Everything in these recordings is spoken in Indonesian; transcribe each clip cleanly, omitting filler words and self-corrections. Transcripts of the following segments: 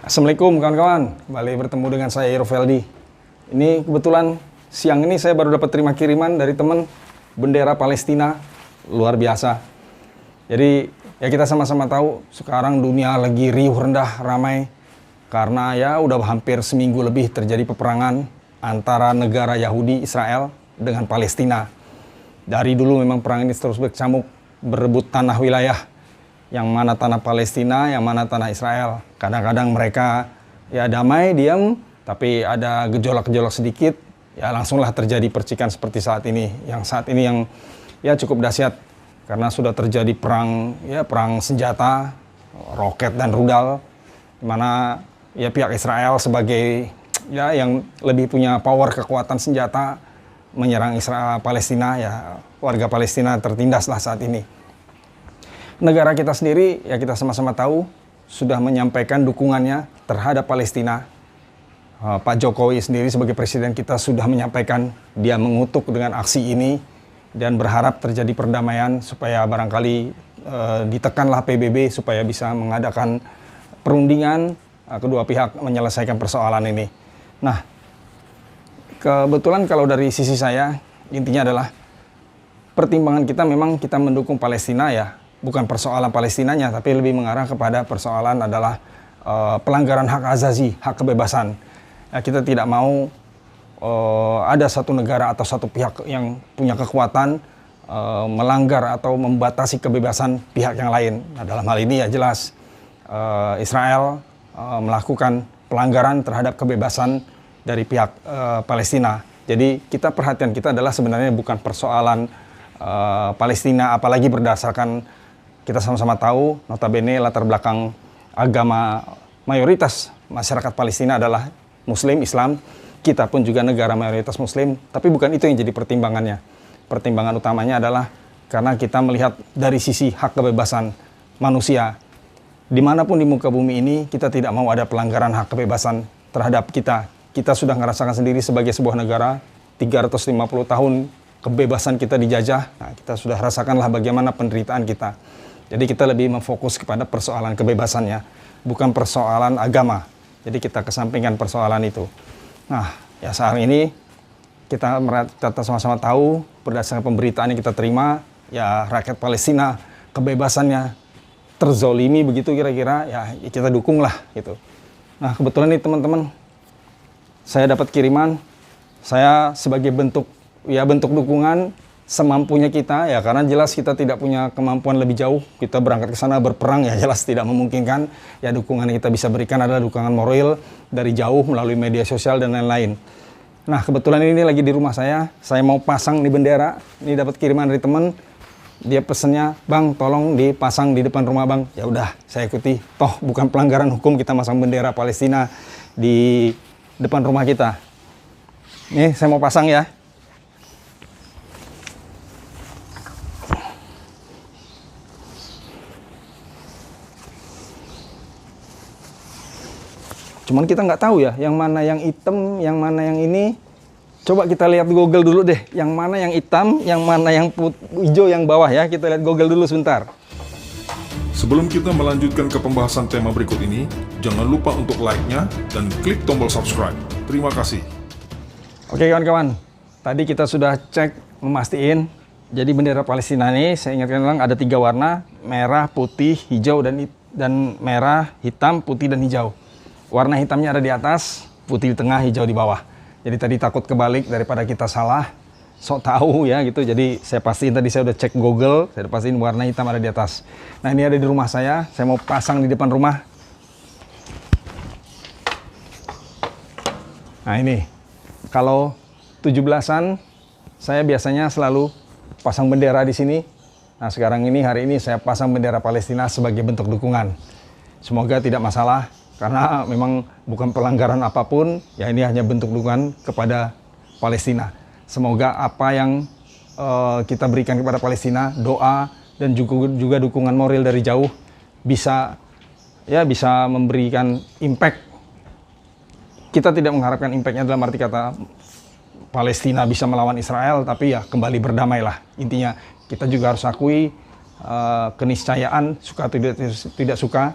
Assalamualaikum kawan-kawan, kembali bertemu dengan saya Irfeldi. Ini kebetulan siang ini saya baru dapat terima kiriman dari teman bendera Palestina, luar biasa. Jadi ya kita sama-sama tahu sekarang dunia lagi riuh rendah ramai karena ya udah hampir seminggu lebih terjadi peperangan antara negara Yahudi Israel dengan Palestina. Dari dulu memang perang ini terus berkecamuk, berebut tanah wilayah. Yang mana tanah Palestina, yang mana tanah Israel. Kadang-kadang mereka ya damai, diam, tapi ada gejolak-gejolak sedikit, ya langsunglah terjadi percikan seperti saat ini. Yang saat ini yang ya cukup dahsyat karena sudah terjadi perang senjata, roket dan rudal, di mana ya pihak Israel sebagai ya yang lebih punya power kekuatan senjata menyerang Israel Palestina, ya warga Palestina tertindaslah saat ini. Negara kita sendiri, ya kita sama-sama tahu, sudah menyampaikan dukungannya terhadap Palestina. Pak Jokowi sendiri sebagai presiden kita sudah menyampaikan dia mengutuk dengan aksi ini dan berharap terjadi perdamaian supaya barangkali ditekanlah PBB supaya bisa mengadakan perundingan kedua pihak menyelesaikan persoalan ini. Nah, kebetulan kalau dari sisi saya, intinya adalah pertimbangan kita memang kita mendukung Palestina ya. Bukan persoalan Palestinanya, tapi lebih mengarah kepada persoalan adalah pelanggaran hak azazi, hak kebebasan. Ya, kita tidak mau ada satu negara atau satu pihak yang punya kekuatan melanggar atau membatasi kebebasan pihak yang lain. Nah, dalam hal ini ya jelas Israel melakukan pelanggaran terhadap kebebasan dari pihak Palestina. Jadi perhatian kita adalah sebenarnya bukan persoalan Palestina, apalagi berdasarkan kita sama-sama tahu, notabene latar belakang agama mayoritas masyarakat Palestina adalah Muslim, Islam. Kita pun juga negara mayoritas Muslim, tapi bukan itu yang jadi pertimbangannya. Pertimbangan utamanya adalah karena kita melihat dari sisi hak kebebasan manusia. Dimanapun di muka bumi ini, kita tidak mau ada pelanggaran hak kebebasan terhadap kita. Kita sudah merasakan sendiri sebagai sebuah negara, 350 tahun kebebasan kita dijajah. Nah, kita sudah rasakanlah bagaimana penderitaan kita. Jadi kita lebih memfokus kepada persoalan kebebasannya, bukan persoalan agama. Jadi kita kesampingkan persoalan itu. Nah, ya saat ini kita sama-sama tahu berdasarkan pemberitaan yang kita terima, ya rakyat Palestina kebebasannya terzolimi begitu kira-kira, ya kita dukunglah gitu. Nah, kebetulan nih teman-teman, saya dapat kiriman, saya sebagai bentuk dukungan semampunya kita ya, karena jelas kita tidak punya kemampuan lebih jauh, kita berangkat ke sana berperang ya jelas tidak memungkinkan. Ya dukungan yang kita bisa berikan adalah dukungan moral dari jauh melalui media sosial dan lain-lain. Nah, kebetulan ini lagi di rumah saya mau pasang di bendera. Ini dapat kiriman dari teman, dia pesennya, "Bang, tolong dipasang di depan rumah, Bang." Ya udah, saya ikuti. Toh bukan pelanggaran hukum kita masang bendera Palestina di depan rumah kita. Nih, saya mau pasang ya. Cuman kita nggak tahu ya, yang mana yang hitam, yang mana yang ini. Coba kita lihat Google dulu deh, yang mana yang hitam, yang mana yang hijau yang bawah ya. Kita lihat Google dulu sebentar. Sebelum kita melanjutkan ke pembahasan tema berikut ini, jangan lupa untuk like-nya dan klik tombol subscribe. Terima kasih. Oke kawan-kawan, tadi kita sudah cek, memastiin. Jadi bendera Palestina ini, saya ingatkan ulang, ada 3 warna, merah, putih, hijau, dan merah, hitam, putih, dan hijau. Warna hitamnya ada di atas, putih di tengah, hijau di bawah. Jadi tadi takut kebalik daripada kita salah, sok tahu ya gitu. Jadi saya pastiin tadi saya udah cek Google, saya udah pastiin warna hitam ada di atas. Nah, ini ada di rumah saya mau pasang di depan rumah. Nah, ini kalau 17-an saya biasanya selalu pasang bendera di sini. Nah, sekarang ini hari ini saya pasang bendera Palestina sebagai bentuk dukungan. Semoga tidak masalah. Karena memang bukan pelanggaran apapun, ya ini hanya bentuk dukungan kepada Palestina. Semoga apa yang kita berikan kepada Palestina, doa dan juga dukungan moral dari jauh bisa memberikan impact. Kita tidak mengharapkan impactnya dalam arti kata Palestina bisa melawan Israel, tapi ya kembali berdamailah. Intinya kita juga harus akui keniscayaan, suka atau tidak suka,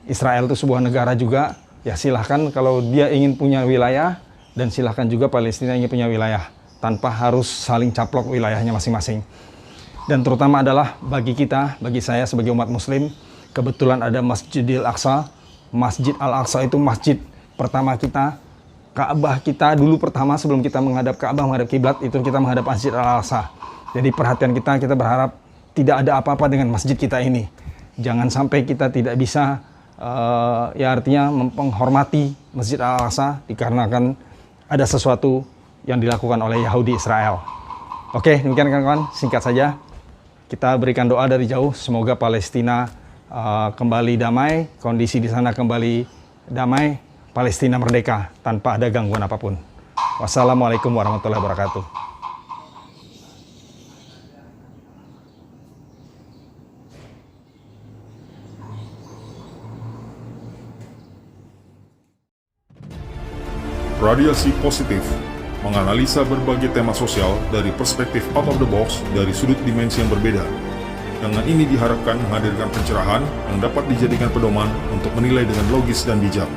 Israel itu sebuah negara juga, ya silahkan kalau dia ingin punya wilayah, dan silahkan juga Palestina ingin punya wilayah, tanpa harus saling caplok wilayahnya masing-masing. Dan terutama adalah bagi kita, bagi saya sebagai umat muslim, kebetulan ada Masjidil Aqsa. Masjid Al-Aqsa itu masjid pertama kita, Ka'bah kita dulu pertama sebelum kita menghadap Ka'bah, menghadap kiblat, itu kita menghadap Masjid Al-Aqsa. Jadi perhatian kita berharap tidak ada apa-apa dengan masjid kita ini. Jangan sampai kita tidak bisa, ya artinya menghormati Masjid Al-Aqsa dikarenakan ada sesuatu yang dilakukan oleh Yahudi Israel. Oke, demikian kawan-kawan, singkat saja. Kita berikan doa dari jauh, semoga Palestina kembali damai, kondisi di sana kembali damai, Palestina merdeka tanpa ada gangguan apapun. Wassalamualaikum warahmatullahi wabarakatuh. Radiasi Positif menganalisa berbagai tema sosial dari perspektif out of the box dari sudut dimensi yang berbeda. Dengan ini diharapkan menghadirkan pencerahan yang dapat dijadikan pedoman untuk menilai dengan logis dan bijak.